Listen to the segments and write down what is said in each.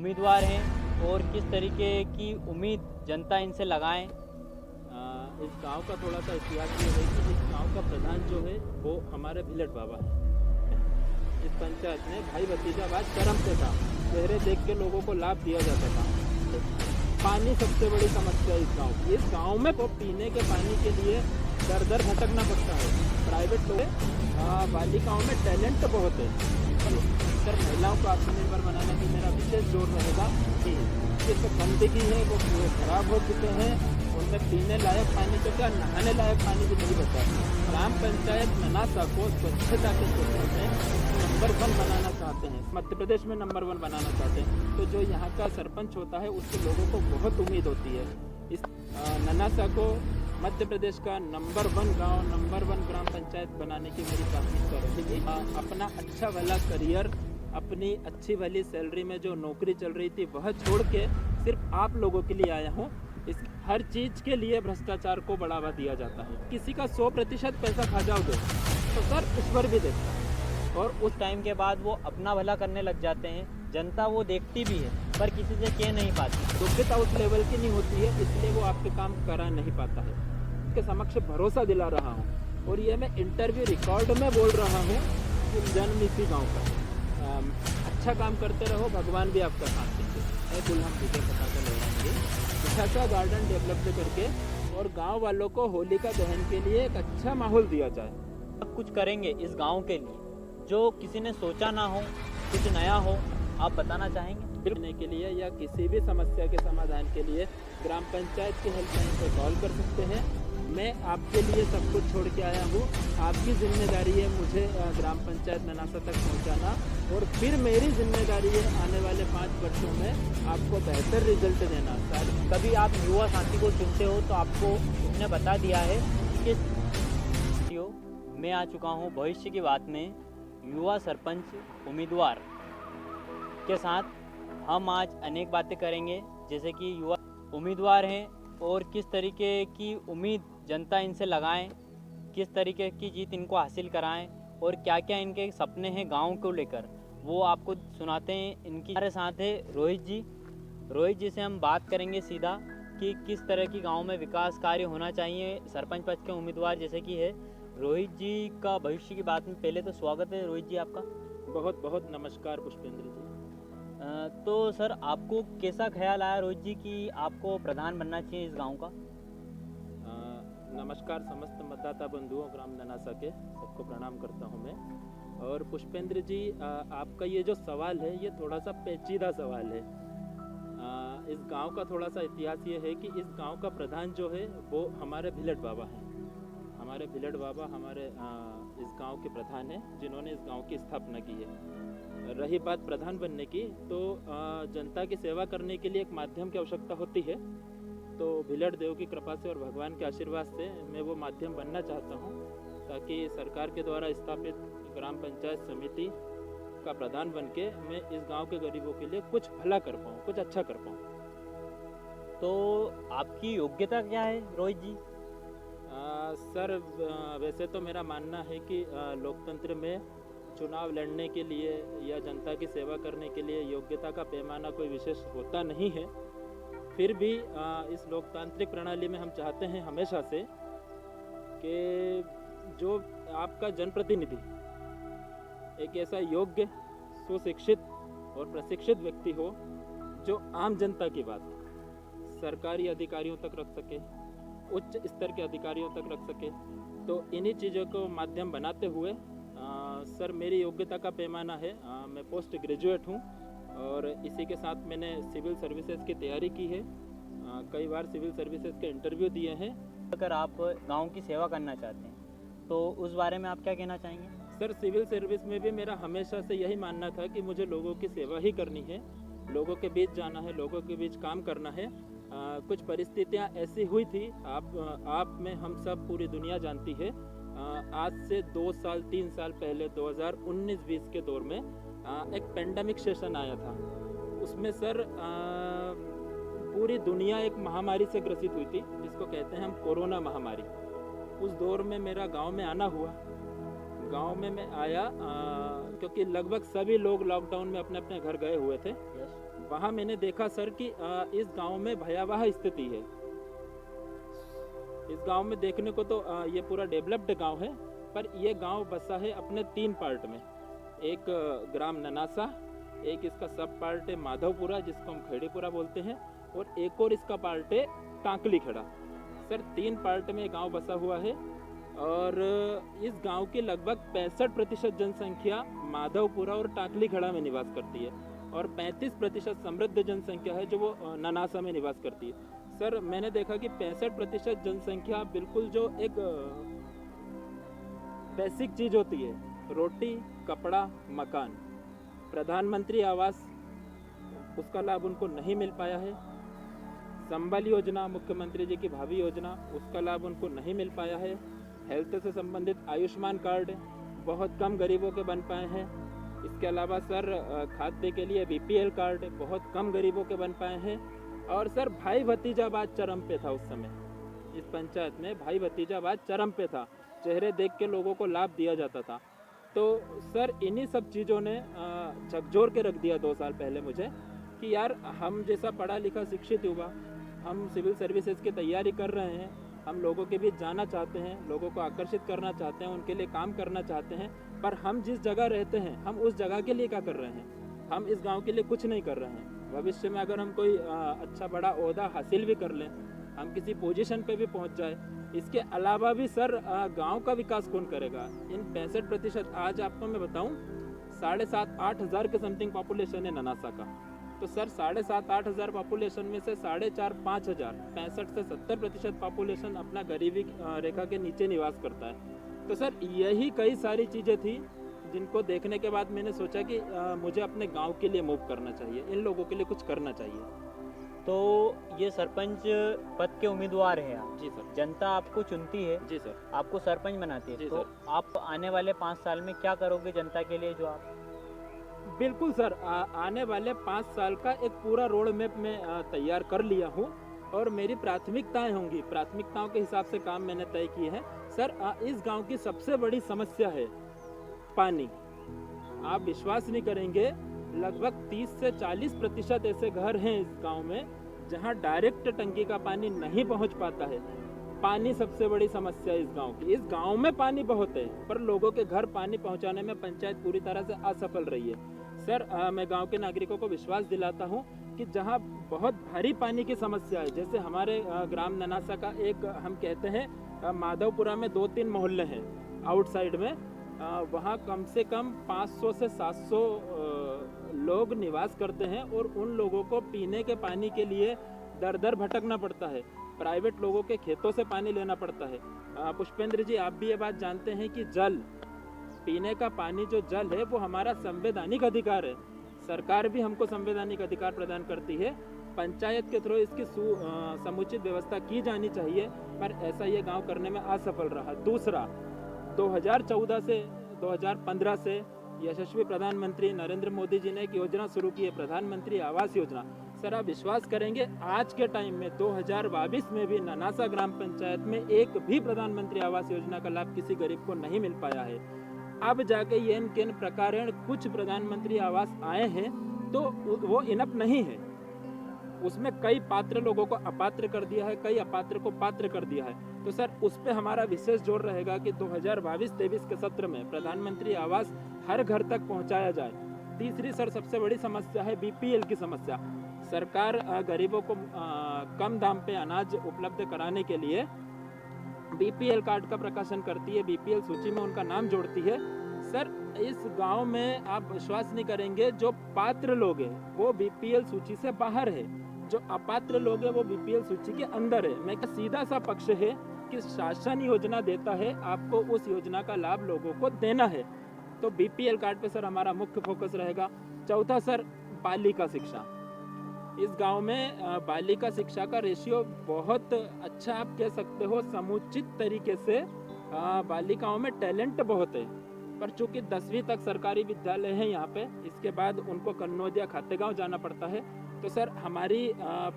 उम्मीदवार हैं और किस तरीके की उम्मीद जनता इनसे लगाएं। इस गांव का थोड़ा सा इतिहास ये है कि इस गांव का प्रधान जो है वो हमारे भिलट बाबा है। इस पंचायत में भाई भतीजावाद कर्म से था। चेहरे देख के लोगों को लाभ दिया जाता था। पानी सबसे बड़ी समस्या है इस गांव की। इस गांव में तो पीने के पानी के लिए दर दर भटकना पड़ता है। प्राइवेट लोग बालिकाओं में टैलेंट तो बहुत है, पर महिलाओं को आत्मनिर्भर बनाने की मेरा विशेष जोर रहेगा कि जो गंदगी है वो खराब हो चुके हैं। उनमें पीने लायक पानी तो क्या, नहाने लायक पानी भी नहीं बचा। ग्राम पंचायत ननासा को स्वच्छता के क्षेत्र में नंबर 1 बनाना चाहते हैं, मध्य प्रदेश में नंबर 1 बनाना चाहते हैं। तो जो यहाँ का सरपंच होता है उसके लोगों को बहुत उम्मीद होती है। इस ननासा को मध्य प्रदेश का नंबर 1 गांव, नंबर 1 ग्राम पंचायत बनाने की मेरी प्राथमिकता रहेगी। अपना अच्छा वाला करियर, अपनी अच्छी वाली सैलरी में जो नौकरी चल रही थी वह छोड़ के सिर्फ आप लोगों के लिए आया हूँ। इस हर चीज़ के लिए भ्रष्टाचार को बढ़ावा दिया जाता है। किसी का 100% पैसा खा जाओगे तो सर ईश्वर भी देखता है। और उस टाइम के बाद वो अपना भला करने लग जाते हैं। जनता वो देखती भी है पर किसी से कह नहीं पाती। योग्यता उस लेवल की नहीं होती है, इसलिए वो आपके काम करा नहीं पाता है। उसके समक्ष भरोसा दिला रहा हूँ और ये मैं इंटरव्यू रिकॉर्ड में बोल रहा हूँ कि जन्म इसी गाँव का। अच्छा काम करते रहो, भगवान भी आपका साथ देंगे। दुल्हन विजय पताका लहराएंगे। अच्छा सा गार्डन डेवलप करके और गांव वालों को होलिका दहन के लिए एक अच्छा माहौल दिया जाए। अब कुछ करेंगे इस गांव के लिए जो किसी ने सोचा ना हो, कुछ नया हो, आप बताना चाहेंगे? करने के लिए या किसी भी समस्या के समाधान के लिए ग्राम पंचायत की हेल्पलाइन पर कॉल कर सकते हैं। मैं आपके लिए सब कुछ छोड़ के आया हूँ। आपकी जिम्मेदारी है मुझे ग्राम पंचायत ननासा तक पहुँचाना और फिर मेरी जिम्मेदारी है आने वाले 5 वर्षों में आपको बेहतर रिजल्ट देना। सर कभी आप युवा साथी को चुनते हो तो आपको उसने बता दिया है कि मैं आ चुका हूँ भविष्य की बात में युवा सरपंच उम्मीदवार के साथ। हम आज अनेक बातें करेंगे जैसे कि युवा उम्मीदवार हैं और किस तरीके की उम्मीद जनता इनसे लगाएं, किस तरीके की जीत इनको हासिल कराएं और क्या क्या इनके सपने हैं गांव को लेकर, वो आपको सुनाते हैं। इनकी हमारे साथ है रोहित जी से हम बात करेंगे सीधा कि किस तरह की गांव में विकास कार्य होना चाहिए। सरपंच पद के उम्मीदवार जैसे कि है रोहित जी का भविष्य की बात में पहले तो स्वागत है रोहित जी आपका। बहुत बहुत नमस्कार पुष्पेंद्र जी। तो सर आपको कैसा ख्याल आया रोहित जी कि आपको प्रधान बनना चाहिए इस गांव का? नमस्कार समस्त मतदाता बंधुओं ग्राम ननासा के, सबको प्रणाम करता हूं मैं। और पुष्पेंद्र जी आपका ये जो सवाल है ये थोड़ा सा पेचीदा सवाल है। इस गांव का थोड़ा सा इतिहास ये है कि इस गांव का प्रधान जो है वो हमारे भिलट बाबा हैं। हमारे भिलट बाबा हमारे इस गांव के प्रधान हैं जिन्होंने इस गांव की स्थापना की है। रही बात प्रधान बनने की, तो जनता की सेवा करने के लिए एक माध्यम की आवश्यकता होती है। तो भिलट देव की कृपा से और भगवान के आशीर्वाद से मैं वो माध्यम बनना चाहता हूँ ताकि सरकार के द्वारा स्थापित ग्राम पंचायत समिति का प्रधान बन के मैं इस गांव के गरीबों के लिए कुछ भला कर पाऊँ, कुछ अच्छा कर पाऊँ। तो आपकी योग्यता क्या है रोहित जी? सर वैसे तो मेरा मानना है कि लोकतंत्र में चुनाव लड़ने के लिए या जनता की सेवा करने के लिए योग्यता का पैमाना कोई विशेष होता नहीं है। फिर भी इस लोकतांत्रिक प्रणाली में हम चाहते हैं हमेशा से कि जो आपका जनप्रतिनिधि एक ऐसा योग्य, सुशिक्षित और प्रशिक्षित व्यक्ति हो जो आम जनता की बात सरकारी अधिकारियों तक रख सके, उच्च स्तर के अधिकारियों तक रख सके। तो इन्हीं चीज़ों को माध्यम बनाते हुए सर मेरी योग्यता का पैमाना है, मैं पोस्ट ग्रेजुएट हूँ और इसी के साथ मैंने सिविल सर्विसेज की तैयारी की है। कई बार सिविल सर्विसेज के इंटरव्यू दिए हैं। अगर आप गांव की सेवा करना चाहते हैं तो उस बारे में आप क्या कहना चाहेंगे? सर सिविल सर्विस में भी मेरा हमेशा से यही मानना था कि मुझे लोगों की सेवा ही करनी है, लोगों के बीच जाना है, लोगों के बीच काम करना है। कुछ परिस्थितियां ऐसी हुई थी, आप में हम सब पूरी दुनिया जानती है। आज से 2 साल 3 साल पहले 2019-20 के दौर में एक पेंडेमिक सेशन आया था। उसमें सर पूरी दुनिया एक महामारी से ग्रसित हुई थी जिसको कहते हैं हम कोरोना महामारी। उस दौर में मेरा गांव में आना हुआ। गांव में मैं आया क्योंकि लगभग सभी लोग लॉकडाउन में अपने अपने घर गए हुए थे। वहाँ मैंने देखा सर कि इस गांव में भयावह स्थिति है। इस गांव में देखने को तो ये पूरा डेवलप्ड गांव है, पर ये गांव बसा है अपने 3 पार्ट में। एक ग्राम ननासा, एक इसका सब पार्ट है माधवपुरा जिसको हम खेड़ीपुरा बोलते हैं, और एक और इसका पार्ट है टांकली खेड़ा। सर 3 पार्ट में गांव बसा हुआ है, और इस गांव की लगभग 65% जनसंख्या माधवपुरा और टांकली खेड़ा में निवास करती है, और 35% समृद्ध जनसंख्या है जो वो ननासा में निवास करती है। सर मैंने देखा कि 65% जनसंख्या बिल्कुल जो एक बेसिक चीज होती है, रोटी, कपड़ा, मकान, प्रधानमंत्री आवास, उसका लाभ उनको नहीं मिल पाया है। संबल योजना, मुख्यमंत्री जी की भावी योजना, उसका लाभ उनको नहीं मिल पाया है। हेल्थ से संबंधित आयुष्मान कार्ड बहुत कम गरीबों के बन पाए हैं। इसके अलावा सर खाद्य के लिए बीपीएल कार्ड बहुत कम गरीबों के बन पाए हैं। और सर भाई भतीजावाद चरम पे था उस समय, इस पंचायत में भाई भतीजावाद चरम पे था। चेहरे देख के लोगों को लाभ दिया जाता था। तो सर इन्हीं सब चीज़ों ने झकझोर के रख दिया 2 साल पहले मुझे कि यार हम जैसा पढ़ा लिखा शिक्षित युवा, हम सिविल सर्विसेज की तैयारी कर रहे हैं, हम लोगों के बीच जाना चाहते हैं, लोगों को आकर्षित करना चाहते हैं, उनके लिए काम करना चाहते हैं, पर हम जिस जगह रहते हैं हम उस जगह के लिए क्या कर रहे हैं? हम इस गांव के लिए कुछ नहीं कर रहे हैं। भविष्य में अगर हम कोई अच्छा बड़ा ओहदा हासिल भी कर लें, हम किसी पोजीशन पे भी पहुंच जाए, इसके अलावा भी सर गांव का विकास कौन करेगा? इन 65% आज आपको मैं बताऊं 7,500-8 हज़ार के समथिंग पॉपुलेशन है ननासा का। तो सर 7,500-8 हज़ार पॉपुलेशन में से 4,500-5 हज़ार 65 से 70% पॉपुलेशन अपना गरीबी रेखा के नीचे निवास करता है। तो सर यही कई सारी चीज़ें थी जिनको देखने के बाद मैंने सोचा कि मुझे अपने गांव के लिए मूव करना चाहिए, इन लोगों के लिए कुछ करना चाहिए। तो ये सरपंच पद के उम्मीदवार हैं आप। जी सर। जनता आपको चुनती है, जी सर। आपको सरपंच बनाती है, जी तो सर। आप आने वाले 5 साल में क्या करोगे जनता के लिए? जो आप बिल्कुल सर, आने वाले 5 साल का एक पूरा रोड मैप मैं तैयार कर लिया हूँ, और मेरी प्राथमिकताएं होंगी, प्राथमिकताओं के हिसाब से काम मैंने तय किए हैं। सर इस गांव की सबसे बड़ी समस्या है पानी। आप विश्वास नहीं करेंगे, लगभग 30 से 40% ऐसे घर हैं इस गांव में जहां डायरेक्ट टंकी का पानी नहीं पहुंच पाता है। पानी सबसे बड़ी समस्या है इस गांव की। इस गांव में पानी बहुत है, पर लोगों के घर पानी पहुंचाने में पंचायत पूरी तरह से असफल रही है। सर मैं गांव के नागरिकों को विश्वास दिलाता हूं कि जहां बहुत भारी पानी की समस्या है, जैसे हमारे ग्राम ननासा का एक हम कहते हैं माधवपुरा में 2-3 मोहल्ले हैं आउटसाइड में, वहाँ कम से कम 500 से 700 लोग निवास करते हैं, और उन लोगों को पीने के पानी के लिए दर दर भटकना पड़ता है, प्राइवेट लोगों के खेतों से पानी लेना पड़ता है। पुष्पेंद्र जी, आप भी ये बात जानते हैं कि जल, पीने का पानी जो जल है वो हमारा संवैधानिक अधिकार है। सरकार भी हमको संवैधानिक अधिकार प्रदान करती है, पंचायत के थ्रू इसकी समुचित व्यवस्था की जानी चाहिए, पर ऐसा ये गांव करने में असफल रहा। दूसरा, 2014 से 2015 से यशस्वी प्रधानमंत्री नरेंद्र मोदी जी ने एक योजना शुरू की है, प्रधानमंत्री आवास योजना। सर आप विश्वास करेंगे, आज के टाइम में 2022 में भी ननासा ग्राम पंचायत में एक भी प्रधानमंत्री आवास योजना का लाभ किसी गरीब को नहीं मिल पाया है। अब जाके ये किन प्रकारेण कुछ प्रधानमंत्री आवास आए हैं, तो वो इनफ नहीं है, उसमें कई पात्र लोगों को अपात्र कर दिया है, कई अपात्र को पात्र कर दिया है। तो सर उस पे हमारा विशेष जोर रहेगा कि 2022-23 के सत्र में प्रधानमंत्री आवास हर घर तक पहुंचाया जाए। तीसरी सर सबसे बड़ी समस्या है बीपीएल की समस्या। सरकार गरीबों को कम दाम पे अनाज उपलब्ध कराने के लिए बीपीएल कार्ड का प्रकाशन करती है, बीपीएल सूची में उनका नाम जोड़ती है। सर इस गांव में आप विश्वास नहीं करेंगे, जो पात्र लोग हैं वो बीपीएल सूची से बाहर है, जो अपात्र लोग हैं वो बीपीएल सूची के अंदर है। मैं सीधा सा पक्ष है कि शासन योजना देता है, आपको उस योजना का लाभ लोगों को देना है। तो बीपीएल कार्ड पे सर हमारा मुख्य फोकस रहेगा। चौथा सर बालिका शिक्षा। इस गांव में बालिका शिक्षा का रेशियो बहुत अच्छा, आप कह सकते हो समुचित तरीके से बालिकाओं में टैलेंट बहुत है, पर चूंकि 10वीं तक सरकारी विद्यालय है यहाँ पे, इसके बाद उनको कन्नौज या खातेगांव जाना पड़ता है। तो सर हमारी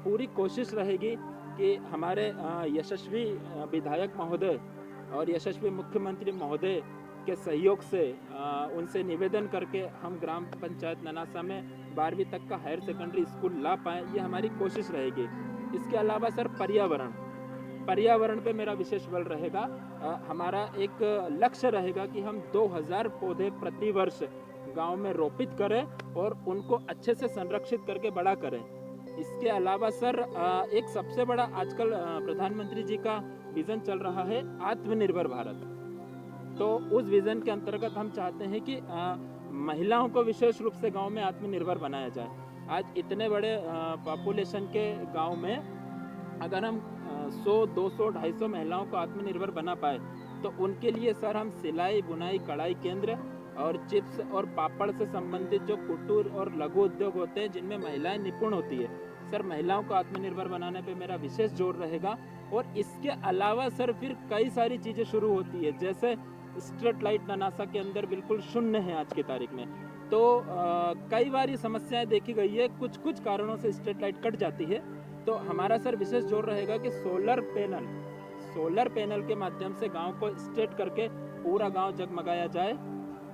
पूरी कोशिश रहेगी कि हमारे यशस्वी विधायक महोदय और यशस्वी मुख्यमंत्री महोदय के सहयोग से उनसे निवेदन करके हम ग्राम पंचायत ननासा में 12वीं तक का हायर सेकेंडरी स्कूल ला पाएँ, ये हमारी कोशिश रहेगी। इसके अलावा सर पर्यावरण पे मेरा विशेष बल रहेगा। हमारा एक लक्ष्य रहेगा कि हम 2000 पौधे प्रति वर्ष गांव में रोपित करें और उनको अच्छे से संरक्षित करके बड़ा करें। इसके अलावा सर एक सबसे बड़ा आजकल प्रधानमंत्री जी का विजन चल रहा है आत्मनिर्भर भारत। तो उस विजन के अंतर्गत हम चाहते हैं कि महिलाओं को विशेष रूप से गांव में आत्मनिर्भर बनाया जाए। आज इतने बड़े पॉपुलेशन के गांव में अगर हम 100, 200, 250 महिलाओं को आत्मनिर्भर बना पाए तो उनके लिए सर हम सिलाई, बुनाई, कढ़ाई केंद्र और चिप्स और पापड़ से संबंधित जो कुटीर और लघु उद्योग होते हैं जिनमें महिलाएं निपुण होती है, सर महिलाओं को आत्मनिर्भर बनाने पे मेरा विशेष जोर रहेगा। और इसके अलावा सर फिर कई सारी चीज़ें शुरू होती है, जैसे स्ट्रीट लाइट ननासा के अंदर बिल्कुल शून्य है आज की तारीख में। तो कई बार ये समस्याएं देखी गई है, कुछ कारणों से स्ट्रीट लाइट कट जाती है। तो हमारा सर विशेष जोर रहेगा कि सोलर पैनल के माध्यम से गांव को स्ट्रेट करके पूरा गांव जगमगाया जाए।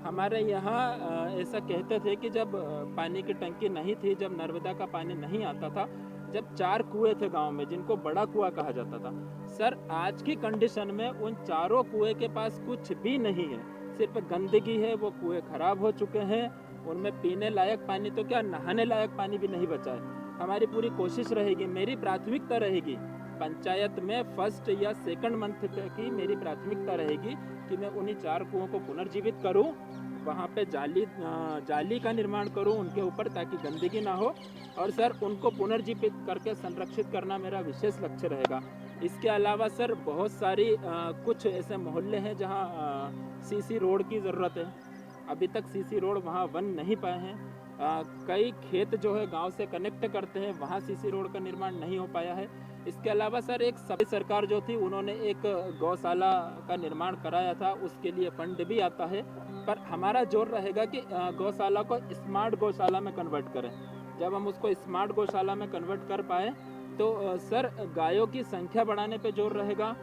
हमारे यहाँ ऐसा कहते थे कि जब पानी की टंकी नहीं थी, जब नर्मदा का पानी नहीं आता था, जब 4 कुएं थे गांव में जिनको बड़ा कुआं कहा जाता था। सर आज की कंडीशन में उन चारों कुएं के पास कुछ भी नहीं है, सिर्फ गंदगी है। वो कुएं खराब हो चुके हैं, उनमें पीने लायक पानी तो क्या, नहाने लायक पानी भी नहीं बचा है। हमारी पूरी कोशिश रहेगी, मेरी प्राथमिकता रहेगी पंचायत में फर्स्ट या सेकंड मंथ की मेरी प्राथमिकता रहेगी कि मैं उन्हीं 4 कुओं को पुनर्जीवित करूं, वहां पे जाली का निर्माण करूं उनके ऊपर ताकि गंदगी ना हो, और सर उनको पुनर्जीवित करके संरक्षित करना मेरा विशेष लक्ष्य रहेगा। इसके अलावा सर बहुत सारी कुछ ऐसे मोहल्ले हैं जहां सीसी रोड की ज़रूरत है, अभी तक सीसी रोड वहां बन नहीं पाए हैं। कई खेत जो है गांव से कनेक्ट करते हैं, वहां सीसी रोड का निर्माण नहीं हो पाया है। इसके अलावा सर एक सभी सरकार जो थी उन्होंने एक गौशाला का निर्माण कराया था, उसके लिए फंड भी आता है, पर हमारा जोर रहेगा कि गौशाला को स्मार्ट गौशाला में कन्वर्ट करें। जब हम उसको स्मार्ट गौशाला में कन्वर्ट कर पाए तो सर गायों की संख्या बढ़ाने पे जोर रहेगा।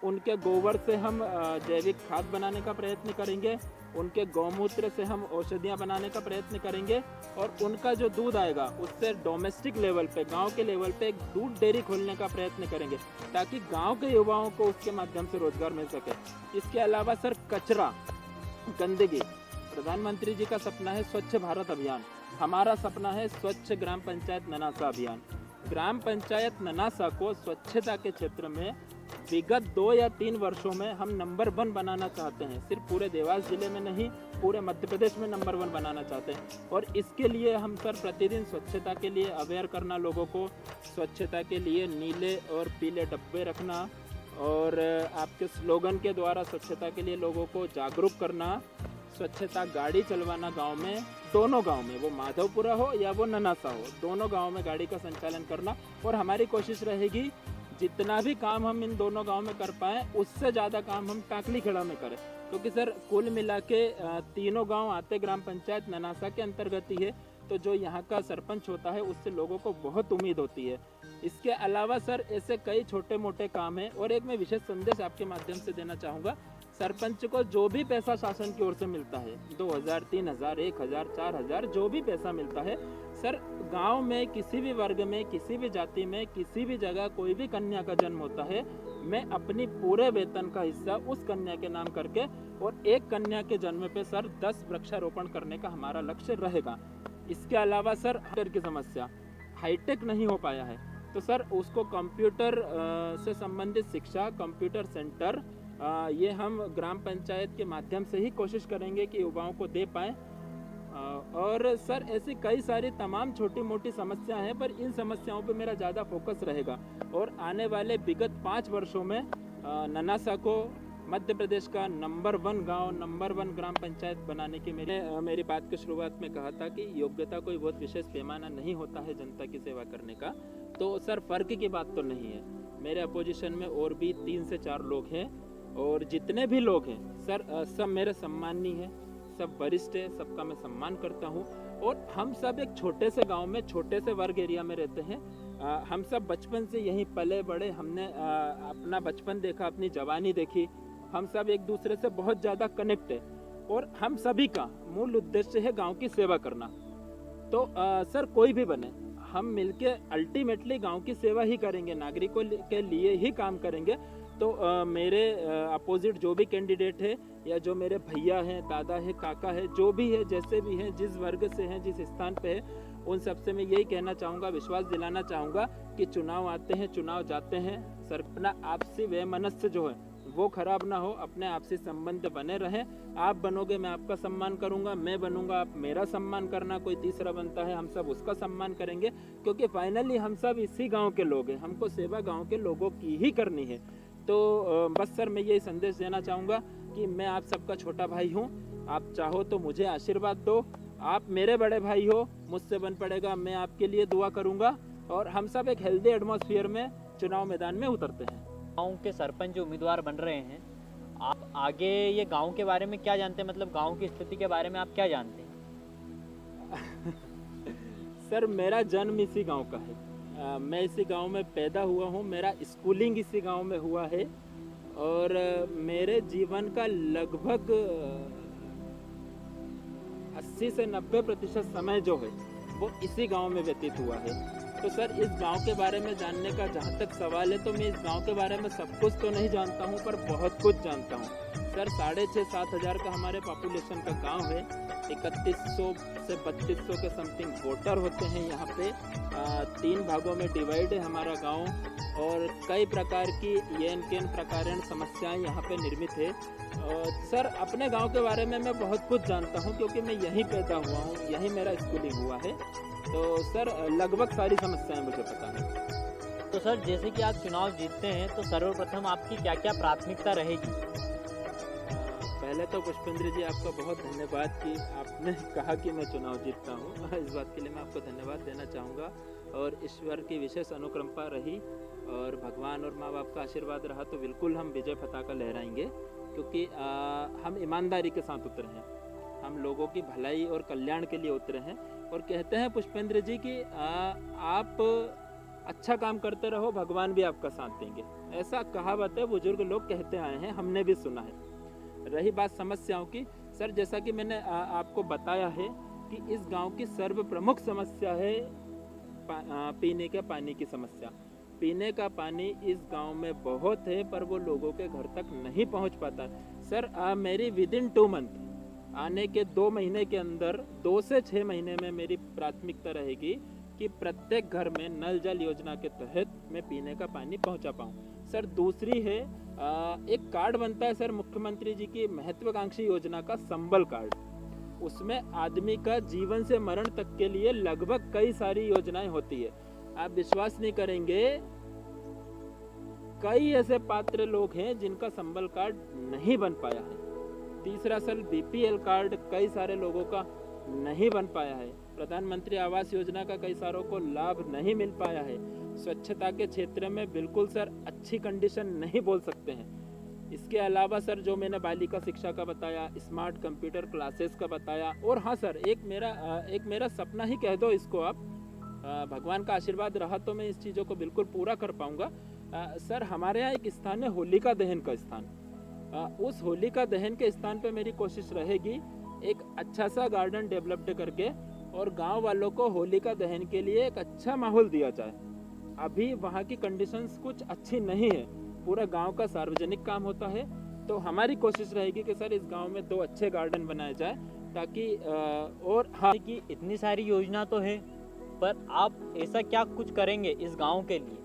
उनके गोबर से हम जैविक खाद बनाने का प्रयत्न करेंगे, उनके गौमूत्र से हम औषधियाँ बनाने का प्रयत्न करेंगे, और उनका जो दूध आएगा उससे डोमेस्टिक लेवल पे, गांव के लेवल पे एक दूध डेयरी खोलने का प्रयत्न करेंगे ताकि गांव के युवाओं को उसके माध्यम से रोजगार मिल सके। इसके अलावा सर कचरा, गंदगी, प्रधानमंत्री जी का सपना है स्वच्छ भारत अभियान, हमारा सपना है स्वच्छ ग्राम पंचायत ननासा अभियान। ग्राम पंचायत ननासा को स्वच्छता के क्षेत्र में विगत 2 या 3 वर्षों में हम नंबर 1 बनाना चाहते हैं। सिर्फ पूरे देवास जिले में नहीं, पूरे मध्य प्रदेश में नंबर 1 बनाना चाहते हैं। और इसके लिए हम सर प्रतिदिन स्वच्छता के लिए अवेयर करना, लोगों को स्वच्छता के लिए नीले और पीले डब्बे रखना, और आपके स्लोगन के द्वारा स्वच्छता के लिए लोगों को जागरूक करना, स्वच्छता गाड़ी चलवाना गांव में, दोनों गांव में, वो माधवपुरा हो या वो ननासा हो, दोनों गांव में गाड़ी का संचालन करना। और हमारी कोशिश रहेगी जितना भी काम हम इन दोनों गांव में कर पाएँ उससे ज़्यादा काम हम टाकली खेड़ा में करें, क्योंकि सर कुल मिला के तीनों गांव आते ग्राम पंचायत ननासा के अंतर्गत ही है। तो जो यहाँ का सरपंच होता है उससे लोगों को बहुत उम्मीद होती है। इसके अलावा सर ऐसे कई छोटे मोटे काम हैं। और एक मैं विशेष संदेश आपके माध्यम से देना चाहूँगा, सरपंच को जो भी पैसा शासन की ओर से मिलता है, 2000, 3000, 1000, 4000, जो भी पैसा मिलता है, सर गांव में किसी भी वर्ग में, किसी भी जाति में, किसी भी जगह कोई भी कन्या का जन्म होता है, मैं अपनी पूरे वेतन का हिस्सा उस कन्या के नाम करके, और एक कन्या के जन्म पे सर 10 वृक्षारोपण करने का हमारा लक्ष्य रहेगा। इसके अलावा सर की समस्या हाईटेक नहीं हो पाया है, तो सर उसको कंप्यूटर से संबंधित शिक्षा, कंप्यूटर सेंटर, ये हम ग्राम पंचायत के माध्यम से ही कोशिश करेंगे कि युवाओं को दे पाएँ। और सर ऐसी कई सारी तमाम छोटी मोटी समस्याएं हैं, पर इन समस्याओं पे मेरा ज़्यादा फोकस रहेगा। और आने वाले विगत 5 वर्षों में ननासा को मध्य प्रदेश का नंबर 1 गांव, नंबर 1 ग्राम पंचायत बनाने की मेरी बात की शुरुआत में कहा था कि योग्यता कोई बहुत विशेष पैमाना नहीं होता है जनता की सेवा करने का। तो सर फ़र्क की बात तो नहीं है, मेरे अपोजिशन में और भी 3 से 4 लोग हैं, और जितने भी लोग हैं सर सब मेरे सम्माननीय हैं, सब वरिष्ठ है, सबका मैं सम्मान करता हूँ। और हम सब एक छोटे से गांव में, छोटे से वर्ग एरिया में रहते हैं। हम सब बचपन से यहीं पले बड़े, हमने अपना बचपन देखा, अपनी जवानी देखी, हम सब एक दूसरे से बहुत ज़्यादा कनेक्ट है और हम सभी का मूल उद्देश्य है गांव की सेवा करना। तो सर कोई भी बने, हम मिलके अल्टीमेटली गांव की सेवा ही करेंगे, नागरिकों के लिए ही काम करेंगे। तो मेरे अपोजिट जो भी कैंडिडेट है या जो मेरे भैया हैं, दादा है, काका है, जो भी है, जैसे भी हैं, जिस वर्ग से हैं, जिस स्थान पे है, उन सबसे मैं यही कहना चाहूँगा, विश्वास दिलाना चाहूँगा कि चुनाव आते हैं, चुनाव जाते हैं, सर अपना आपसी वैमनस्य जो है वो खराब ना हो, अपने आपसी संबंध बने रहें। आप बनोगे मैं आपका सम्मान करूंगा, मैं बनूंगा आप मेरा सम्मान करना, कोई तीसरा बनता है हम सब उसका सम्मान करेंगे, क्योंकि फाइनली हम सब इसी गांव के लोग हैं, हमको सेवा गांव के लोगों की ही करनी है। तो बस सर मैं यही संदेश देना चाहूँगा कि मैं आप सबका छोटा भाई हूँ, आप चाहो तो मुझे आशीर्वाद दो, आप मेरे बड़े भाई हो, मुझसे बन पड़ेगा, मैं आपके लिए दुआ करूँगा और हम सब एक हेल्दी एटमॉस्फेयर में चुनाव मैदान में उतरते हैं। गांव के सरपंच जो उम्मीदवार बन रहे हैं, आप आगे ये गांव के बारे में क्या जानते हैं, मतलब गांव की स्थिति के बारे में आप क्या जानते हैं? सर मेरा जन्म इसी गांव का है, मैं इसी गांव में पैदा हुआ हूं, मेरा स्कूलिंग इसी गांव में हुआ है और मेरे जीवन का लगभग 80 से 90% समय जो है वो इसी गांव में व्यतीत हुआ है। तो सर इस गांव के बारे में जानने का जहाँ तक सवाल है, तो मैं इस गांव के बारे में सब कुछ तो नहीं जानता हूँ, पर बहुत कुछ जानता हूँ। सर 6,500-7 हज़ार का हमारे पॉपुलेशन का गांव है, 3100 से 3200 के समथिंग वोटर होते हैं यहाँ पे, 3 भागों में डिवाइड है हमारा गांव और कई प्रकार की येन केन प्रकारण समस्याएं यहाँ पे निर्मित है। सर अपने गांव के बारे में मैं बहुत कुछ जानता हूँ, क्योंकि मैं यहीं पैदा हुआ हूँ, यहीं मेरा स्कूलिंग हुआ है। तो सर लगभग सारी समस्याएं मुझे पता है। तो सर जैसे कि आप चुनाव जीतते हैं तो सर्वप्रथम आपकी क्या क्या प्राथमिकता रहेगी? पहले तो पुष्पेंद्र जी आपका बहुत धन्यवाद कि आपने कहा कि मैं चुनाव जीतता हूँ, इस बात के लिए मैं आपको धन्यवाद देना चाहूँगा। और ईश्वर की विशेष अनुकंपा रही और भगवान और माँ बाप का आशीर्वाद रहा तो बिल्कुल हम विजय पताका लहराएंगे, क्योंकि हम ईमानदारी के साथ उतरे हैं, हम लोगों की भलाई और कल्याण के लिए उतरे हैं। और कहते हैं पुष्पेंद्र जी कि आप अच्छा काम करते रहो, भगवान भी आपका साथ देंगे, ऐसा कहावत है, बुजुर्ग लोग कहते आए हैं, हमने भी सुना है। रही बात समस्याओं की, सर जैसा कि मैंने आपको बताया है कि इस गांव की सर्व प्रमुख समस्या है पीने के पानी की समस्या। पीने का पानी इस गांव में बहुत है, पर वो लोगों के घर तक नहीं पहुंच पाता। सर मेरी विदिन 2 मंथ, आने के 2 महीने के अंदर, 2 से 6 महीने में मेरी प्राथमिकता रहेगी कि प्रत्येक घर में नल जल योजना के तहत मैं पीने का पानी पहुंचा पाऊं। सर दूसरी है, एक कार्ड बनता है सर मुख्यमंत्री जी की महत्वाकांक्षी योजना का, संबल कार्ड। उसमें आदमी का जीवन से मरण तक के लिए लगभग कई सारी योजनाएं होती है। आप विश्वास नहीं करेंगे, कई ऐसे पात्र लोग हैं जिनका संबल कार्ड नहीं बन पाया है। तीसरा सर बीपीएल कार्ड कई सारे लोगों का नहीं बन पाया है। प्रधानमंत्री आवास योजना का कई सारों को लाभ नहीं मिल पाया है। स्वच्छता के क्षेत्र में बिल्कुल सर अच्छी कंडीशन नहीं बोल सकते हैं। इसके अलावा सर जो मैंने बालिका शिक्षा का बताया, स्मार्ट कंप्यूटर क्लासेस का बताया, और हाँ सर एक मेरा सपना ही कह दो इसको आप, भगवान का आशीर्वाद रहा तो मैं इस चीज़ों को बिल्कुल पूरा कर पाऊंगा। सर हमारे यहाँ एक स्थान है होलिका दहन का स्थान, उस होलिका दहन के स्थान पे मेरी कोशिश रहेगी एक अच्छा सा गार्डन डेवलप्ड करके और गांव वालों को होलिका दहन के लिए एक अच्छा माहौल दिया जाए। अभी वहाँ की कंडीशंस कुछ अच्छी नहीं है, पूरा गांव का सार्वजनिक काम होता है। तो हमारी कोशिश रहेगी कि सर इस गांव में 2 अच्छे गार्डन बनाए जाए, ताकि और हाँ कि इतनी सारी योजना तो है, पर आप ऐसा क्या कुछ करेंगे इस गांव के लिए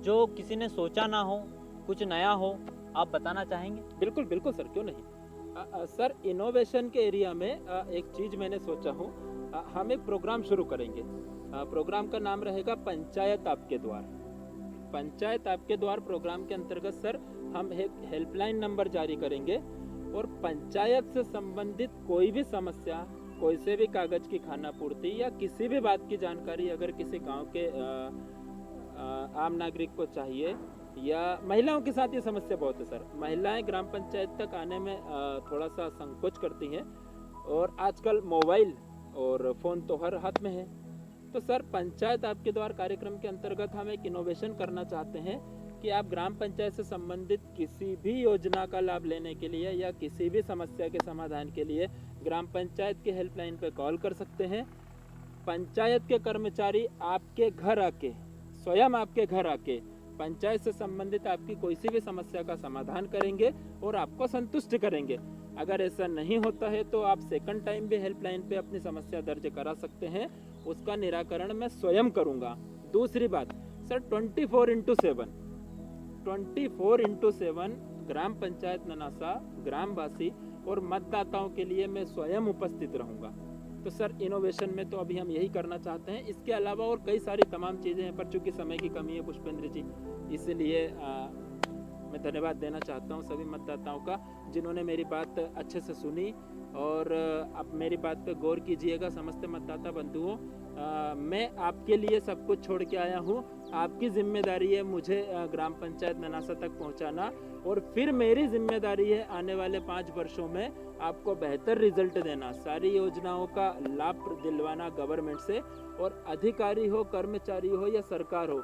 जो किसी ने सोचा ना हो, कुछ नया हो, आप बताना चाहेंगे? बिल्कुल बिल्कुल सर, क्यों नहीं। सर इनोवेशन के एरिया में एक चीज़ मैंने सोचा हूँ, हम एक प्रोग्राम शुरू करेंगे। प्रोग्राम का नाम रहेगा पंचायत आपके द्वार। पंचायत आपके द्वार प्रोग्राम के अंतर्गत सर हम एक हेल्पलाइन नंबर जारी करेंगे और पंचायत से संबंधित कोई भी समस्या, कोई से भी कागज की खानापूर्ति या किसी भी बात की जानकारी अगर किसी गांव के आम नागरिक को चाहिए, या महिलाओं के साथ ये समस्या बहुत है सर, महिलाएं ग्राम पंचायत तक आने में थोड़ा सा संकोच करती हैं और आजकल मोबाइल और फ़ोन तो हर हाथ में है। तो सर पंचायत आपके द्वार कार्यक्रम के अंतर्गत हम एक इनोवेशन करना चाहते हैं कि आप ग्राम पंचायत से संबंधित किसी भी योजना का लाभ लेने के लिए या किसी भी समस्या के समाधान के लिए ग्राम पंचायत के हेल्पलाइन पर कॉल कर सकते हैं। पंचायत के कर्मचारी आपके घर आके, स्वयं आपके घर आके पंचायत से संबंधित आपकी कोई सी भी समस्या का समाधान करेंगे और आपको संतुष्ट करेंगे। अगर ऐसा नहीं होता है तो आप सेकंड टाइम भी हेल्पलाइन पे अपनी समस्या दर्ज करा सकते हैं, उसका निराकरण मैं स्वयं करूंगा। दूसरी बात सर, 24/7 ग्राम पंचायत ननासा ग्रामवासी और मतदाताओं के लिए मैं स्वयं उपस्थित रहूंगा। तो सर इनोवेशन में तो अभी हम यही करना चाहते हैं। इसके अलावा और कई सारी तमाम चीज़ें हैं, पर चूंकि समय की कमी है पुष्पेंद्र जी, इसलिए मैं धन्यवाद देना चाहता हूं सभी मतदाताओं का जिन्होंने मेरी बात अच्छे से सुनी। और अब मेरी बात पे गौर कीजिएगा समस्त मतदाता बंधुओं, मैं आपके लिए सब कुछ छोड़ के आया हूँ। आपकी जिम्मेदारी है मुझे ग्राम पंचायत ननासा तक पहुँचाना, और फिर मेरी जिम्मेदारी है आने वाले 5 वर्षों में आपको बेहतर रिजल्ट देना, सारी योजनाओं का लाभ दिलवाना गवर्नमेंट से। और अधिकारी हो, कर्मचारी हो या सरकार हो,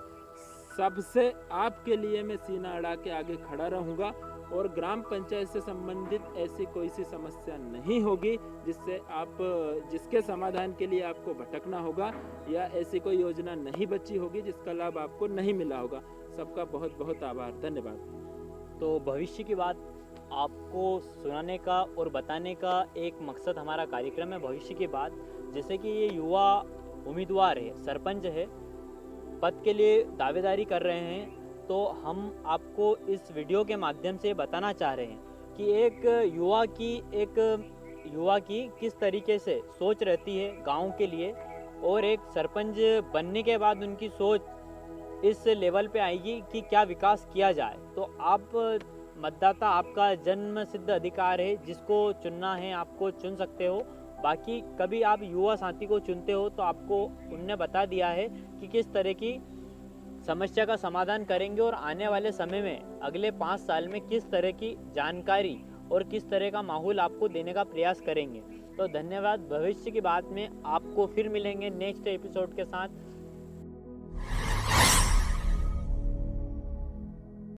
सबसे आपके लिए मैं सीना अड़ा के आगे खड़ा रहूँगा। और ग्राम पंचायत से संबंधित ऐसी कोई सी समस्या नहीं होगी जिसके समाधान के लिए आपको भटकना होगा, या ऐसी कोई योजना नहीं बची होगी जिसका लाभ आपको नहीं मिला होगा। सबका बहुत बहुत आभार, धन्यवाद। तो भविष्य की बात आपको सुनाने का और बताने का एक मकसद हमारा कार्यक्रम है भविष्य की बात। जैसे कि ये युवा उम्मीदवार है, सरपंच है, पद के लिए दावेदारी कर रहे हैं, तो हम आपको इस वीडियो के माध्यम से बताना चाह रहे हैं कि एक युवा की किस तरीके से सोच रहती है गांव के लिए, और एक सरपंच बनने के बाद उनकी सोच इस लेवल पे आएगी कि क्या विकास किया जाए। तो आप मतदाता, आपका जन्म सिद्ध अधिकार है, जिसको चुनना है आपको चुन सकते हो। बाकी कभी आप युवा साथी को चुनते हो तो आपको उनने बता दिया है कि किस तरह की समस्या का समाधान करेंगे, और आने वाले समय में अगले 5 साल में किस तरह की जानकारी और किस तरह का माहौल आपको देने का प्रयास करेंगे। तो धन्यवाद। भविष्य की बात में आपको फिर मिलेंगे नेक्स्ट एपिसोड के साथ।